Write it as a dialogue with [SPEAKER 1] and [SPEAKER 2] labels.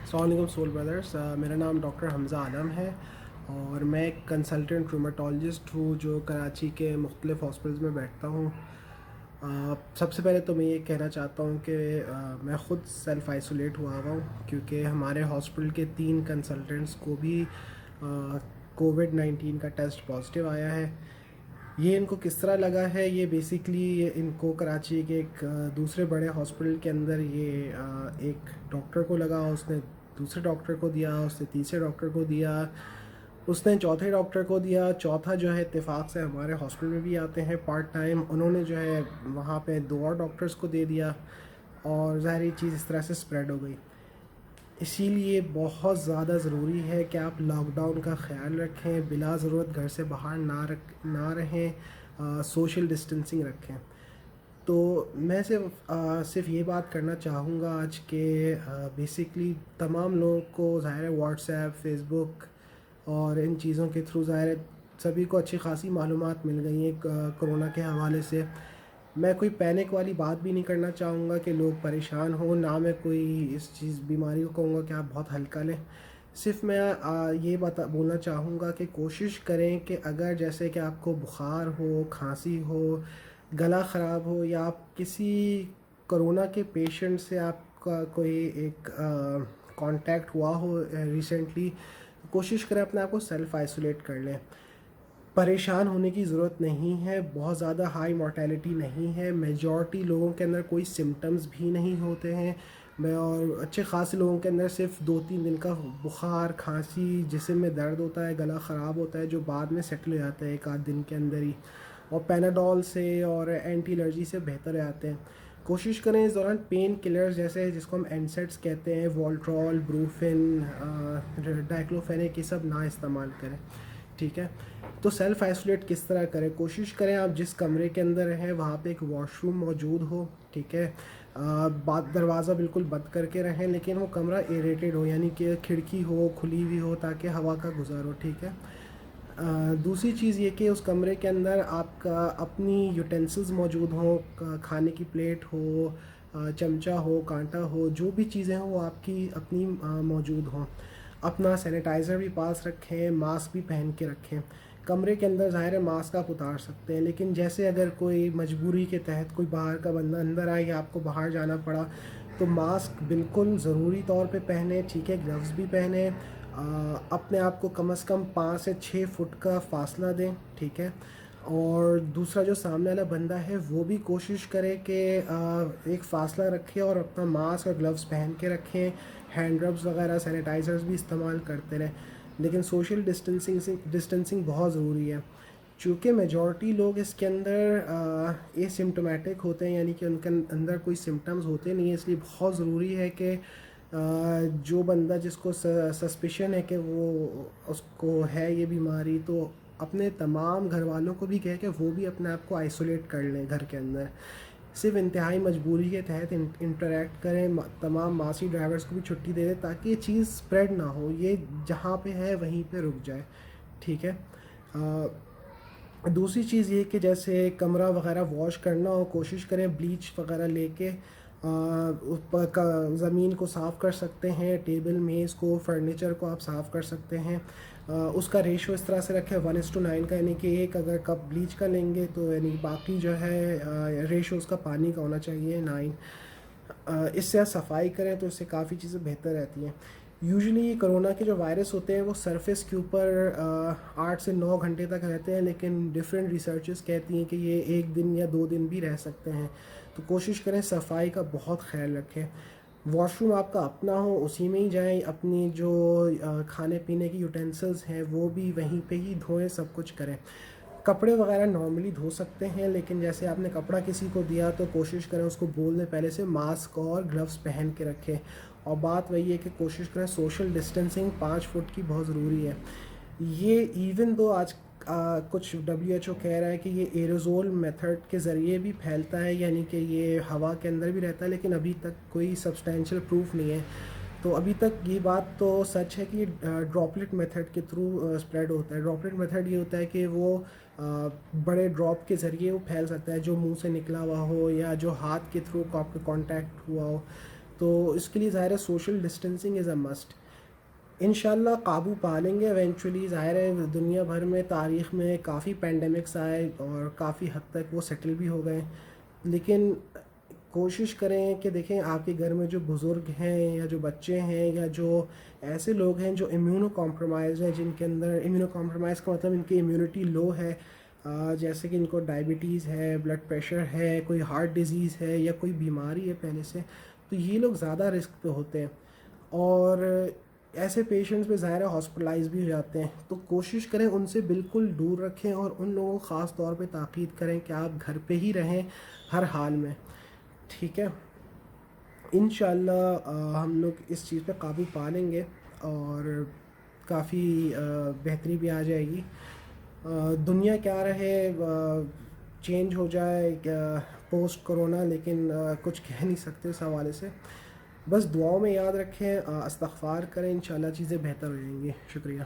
[SPEAKER 1] السلام علیکم civil brothers. میرا نام ڈاکٹر حمزہ عالم ہے اور میں ایک کنسلٹنٹ رومیٹالوجسٹ ہوں جو کراچی کے مختلف ہاسپٹلز میں بیٹھتا ہوں. سب سے پہلے تو میں یہ کہنا چاہتا ہوں کہ میں خود سیلف آئسولیٹ ہوا ہوں کیونکہ ہمارے ہاسپٹل کے 3 کنسلٹنٹس کو بھی کووڈ-19 کا ٹیسٹ پازیٹیو آیا ہے. یہ ان کو کس طرح لگا ہے، یہ بیسکلی ان کو کراچی کے ایک دوسرے بڑے ہاسپٹل کے اندر یہ ایک ڈاکٹر کو لگا، اس نے دوسرے ڈاکٹر کو دیا، اس نے تیسرے ڈاکٹر کو دیا، اس نے چوتھے ڈاکٹر کو دیا. چوتھا جو ہے اتفاق سے ہمارے ہاسپٹل میں بھی آتے ہیں پارٹ ٹائم، انہوں نے جو ہے وہاں پہ 2 اور ڈاکٹرز کو دے دیا اور ظاہری چیز اس طرح سے اسپریڈ ہو گئی. اسی لیے بہت زیادہ ضروری ہے کہ آپ لاک ڈاؤن کا خیال رکھیں، بلا ضرورت گھر سے باہر نہ رہیں، سوشل ڈسٹینسنگ رکھیں. تو میں صرف یہ بات کرنا چاہوں گا آج کہ بیسکلی تمام لوگوں کو ظاہر ہے واٹس ایپ، فیس بک اور ان چیزوں کے تھرو ظاہر ہے سبھی کو اچھی خاصی معلومات مل گئی ہیں کرونا کے حوالے سے. میں کوئی پینک والی بات بھی نہیں کرنا چاہوں گا کہ لوگ پریشان ہوں، نہ میں کوئی اس بیماری کو کہوں گا کہ آپ بہت ہلکا لیں. صرف میں یہ بولنا چاہوں گا کہ کوشش کریں کہ اگر جیسے کہ آپ کو بخار ہو، کھانسی ہو، گلا خراب ہو یا آپ کسی کرونا کے پیشنٹ سے آپ کا کوئی ایک کانٹیکٹ ہوا ہو ریسنٹلی، کوشش کریں اپنے آپ کو سیلف آئسولیٹ کر لیں. پریشان ہونے کی ضرورت نہیں ہے، بہت زیادہ ہائی مورٹیلٹی نہیں ہے، میجورٹی لوگوں کے اندر کوئی سمٹمز بھی نہیں ہوتے ہیں، اور اچھے خاصے لوگوں کے اندر صرف 2-3 دن کا بخار، کھانسی، جسم میں درد ہوتا ہے، گلا خراب ہوتا ہے جو بعد میں سیٹل ہو جاتا ہے 1-8 دن کے اندر ہی، اور پیناڈول سے اور اینٹی الرجی سے بہتر آتے ہیں. کوشش کریں اس دوران پین کلرز جیسے جس کو ہم اینسیڈس کہتے ہیں، والٹرول، بروفن، ڈائکلوفینک، یہ سب نہ استعمال کریں. ٹھیک ہے، تو سیلف آئسولیٹ کس طرح کریں؟ کوشش کریں آپ جس کمرے کے اندر رہیں وہاں پہ ایک واش روم موجود ہو. ٹھیک ہے، دروازہ بالکل بند کر کے رہیں لیکن وہ کمرہ ایریٹیڈ ہو، یعنی کہ کھڑکی ہو، کھلی ہوئی ہو تاکہ ہوا کا گزار ہو. ٹھیک ہے. دوسری چیز یہ کہ اس کمرے کے اندر آپ کا اپنی یوٹینسلز موجود ہوں، کھانے کی پلیٹ ہو، چمچہ ہو، کانٹا ہو، جو بھی چیزیں ہوں وہ آپ کی اپنی موجود ہوں. اپنا سینیٹائزر بھی پاس رکھیں، ماسک بھی پہن کے رکھیں. کمرے کے اندر ظاہر ہے ماسک آپ اتار سکتے ہیں لیکن جیسے اگر کوئی مجبوری کے تحت کوئی باہر کا بندہ اندر آئے یا آپ کو باہر جانا پڑا تو ماسک بالکل ضروری طور پہ پہنیں. ٹھیک ہے، گلوز بھی پہنیں، اپنے آپ کو کم از کم 5 سے 6 فٹ کا فاصلہ دیں. ٹھیک ہے، اور دوسرا جو سامنے والا بندہ ہے وہ بھی کوشش کرے کہ ایک فاصلہ رکھے اور اپنا ماسک اور گلوز پہن کے رکھیں. ہینڈ ربز وغیرہ، سینیٹائزرز بھی استعمال کرتے رہیں، لیکن سوشل ڈسٹینسنگ بہت ضروری ہے. چونکہ میجورٹی لوگ اس کے اندر اے سمٹومیٹک ہوتے ہیں، یعنی کہ ان کے اندر کوئی سمٹمز ہوتے نہیں ہیں، اس لیے بہت ضروری ہے کہ جو بندہ جس کو سسپیشن ہے کہ وہ اس کو ہے یہ بیماری، تو اپنے تمام گھر والوں کو بھی کہے کہ وہ بھی اپنے آپ کو آئسولیٹ کر لیں گھر کے اندر. صرف انتہائی مجبوری کے تحت انٹریکٹ کریں. تمام ماسی ڈرائیورز کو بھی چھٹی دے دیں تاکہ یہ چیز اسپریڈ نہ ہو، یہ جہاں پہ ہے وہیں پہ رک جائے. ٹھیک ہے. دوسری چیز یہ کہ جیسے کمرہ وغیرہ واش کرنا ہو، کوشش کریں بلیچ وغیرہ لے کے زمین کو صاف کر سکتے ہیں، ٹیبل میز کو، فرنیچر کو آپ صاف کر سکتے ہیں. اس کا ریشو اس طرح سے رکھیں 1:9 کا، یعنی کہ ایک اگر کپ بلیچ کا لیں گے تو یعنی باقی جو ہے ریشو اس کا پانی کا ہونا چاہیے 9. اس سے صفائی کریں تو اس سے کافی چیزیں بہتر رہتی ہیں. یوزلی کرونا کے جو وائرس ہوتے ہیں وہ سرفیس کے اوپر 8 سے 9 گھنٹے تک رہتے ہیں، لیکن ڈفرینٹ ریسرچز کہتی ہیں کہ یہ 1 دن یا 2 دن بھی رہ سکتے ہیں. تو کوشش کریں صفائی کا بہت خیال رکھیں. واش روم آپ کا اپنا ہو، اسی میں ہی جائیں. اپنی جو کھانے پینے کی یوٹینسلز ہیں وہ بھی وہیں پہ ہی دھوئیں، سب کچھ کریں. کپڑے وغیرہ نارملی دھو سکتے ہیں لیکن جیسے آپ نے کپڑا کسی کو دیا تو کوشش کریں اس کو بولنے پہلے سے ماسک اور گلوز پہن کے رکھیں. اور بات وہی ہے کہ کوشش کریں سوشل ڈسٹینسنگ 5 فٹ کی بہت ضروری ہے. یہ ایون دو آج کچھ WHO کہہ رہا ہے کہ یہ ایروزول میتھڈ کے ذریعے بھی پھیلتا ہے، یعنی کہ یہ ہوا کے اندر بھی رہتا ہے، لیکن ابھی تک کوئی سبسٹینشیل پروف نہیں ہے. تو ابھی تک یہ بات تو سچ ہے کہ ڈراپلٹ میتھڈ کے تھرو اسپریڈ ہوتا ہے. ڈراپلٹ میتھڈ یہ ہوتا ہے کہ وہ بڑے ڈراپ کے ذریعے وہ پھیل سکتا ہے، جو منہ سے نکلا ہوا ہو یا جو ہاتھ کے تھرو آپ کا کانٹیکٹ ہوا ہو. تو اس کے لیے ظاہر ہے سوشل ڈسٹینسنگ از اے مسٹ. انشاءاللہ قابو پا لیں گے ایونچولی. ظاہر ہے دنیا بھر میں تاریخ میں کافی پینڈیمکس آئے اور کافی حد تک وہ سیٹل بھی ہو گئے, لیکن کوشش کریں کہ دیکھیں آپ کے گھر میں جو بزرگ ہیں یا جو بچے ہیں یا جو ایسے لوگ ہیں جو امیونو کمپرومائز ہیں, جن کے اندر امیونو کمپرومائز کا مطلب ان کی امیونٹی لو ہے, جیسے کہ ان کو ڈائبٹیز ہے, بلڈ پریشر ہے, کوئی ہارٹ ڈیزیز ہے یا کوئی بیماری ہے پہلے سے, تو یہ لوگ زیادہ رسک پہ ہوتے ہیں اور ایسے پیشنٹس میں ظاہر ہے ہاسپٹلائز بھی ہو جاتے ہیں. تو کوشش کریں ان سے بالکل دور رکھیں اور ان لوگوں کو خاص طور پہ تاکید کریں کہ آپ گھر پہ ہی رہیں ہر حال میں. ٹھیک ہے, انشاءاللہ ہم لوگ اس چیز پہ قابو پا لیں گے اور کافی بہتری بھی آ جائے گی. دنیا کیا رہے, چینج ہو جائے پوسٹ کرونا, لیکن کچھ کہہ نہیں سکتے اس حوالے سے. بس دعاؤں میں یاد رکھیں, استغفار کریں, انشاءاللہ چیزیں بہتر ہو جائیں گی. شکریہ.